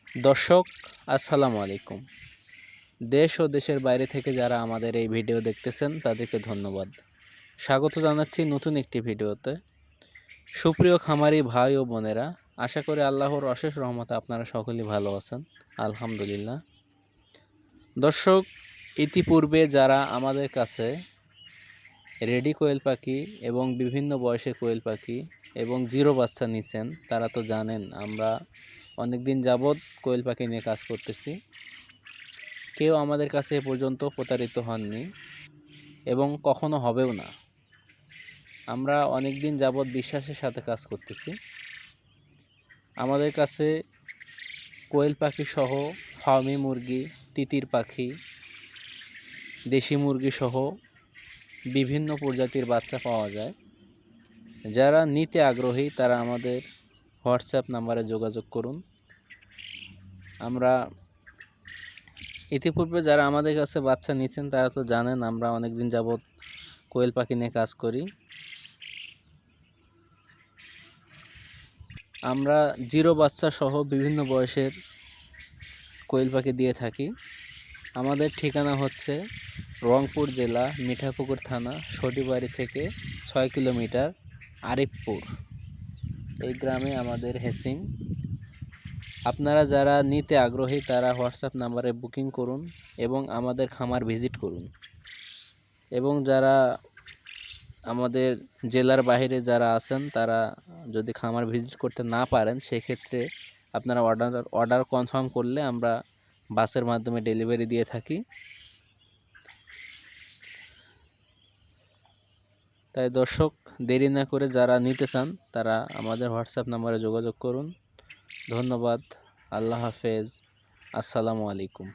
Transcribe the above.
দর্শক আসসালামু আলাইকুম। দেশ ও দেশের বাইরে থেকে যারা আমাদের এই ভিডিও দেখতেছেন তাদেরকে ধন্যবাদ। স্বাগত জানাচ্ছি নতুন একটি ভিডিওতে। সুপ্রিয় খামারি ভাই ও বোনেরা, আশা করি আল্লাহর অশেষ রহমতে আপনারা সকলেই ভালো আছেন, আলহামদুলিল্লাহ। দর্শক, ইতিপূর্বে যারা আমাদের কাছে রেডি কোয়েল পাখি এবং বিভিন্ন বয়সের কোয়েল পাখি এবং জিরো বাচ্চা নিছেন তারা তো জানেন আমরা অনেক দিন যাবৎ কোয়েল পাখি নিয়ে কাজ করতেছি। কেউ আমাদের কাছে এ পর্যন্ত প্রতারিত হননি এবং কখনো হবেও না। আমরা অনেক দিন যাবৎ বিশ্বাসের সাথে কাজ করতেছি। আমাদের কাছে কোয়েল পাখি সহ ফার্মি মুরগি, তিতির পাখি, দেশি মুরগি সহ বিভিন্ন প্রজাতির বাচ্চা পাওয়া যায়। যারা নিতে আগ্রহী তারা আমাদের হোয়াটসঅ্যাপ নাম্বারে যোগাযোগ করুন। আমরা ইতিপূর্বে যারা আমাদের কাছে বাচ্চা নিয়েছেন তারা তো জানেন আমরা অনেক দিন যাবৎ কোয়েল পাখি নিয়ে কাজ করি। আমরা জিরো বাচ্চা সহ বিভিন্ন বয়সের কোয়েল পাখি দিয়ে থাকি। আমাদের ঠিকানা হচ্ছে রংপুর জেলা মিঠাপুকুর থানা সটিবাড়ি থেকে 6 কিলোমিটার আরিফপুর, এই গ্রামে আমাদের হেসিং। আপনারা যারা নিতে আগ্রহী তারা হোয়াটসঅ্যাপ নাম্বারে বুকিং করুন এবং আমাদের খামার ভিজিট করুন। এবং যারা আমাদের জেলার বাইরে যারা আছেন তারা যদি খামার ভিজিট করতে না পারেন সেক্ষেত্রে আপনারা অর্ডার কনফার্ম করলে আমরা বাসের মাধ্যমে ডেলিভারি দিয়ে থাকি। তাই দর্শক, দেরি না করে যারা নিতে চান তারা আমাদের হোয়াটসঅ্যাপ নাম্বারে যোগাযোগ করুন। ধন্যবাদ। আল্লাহ হাফেজ। আসসালামু আলাইকুম।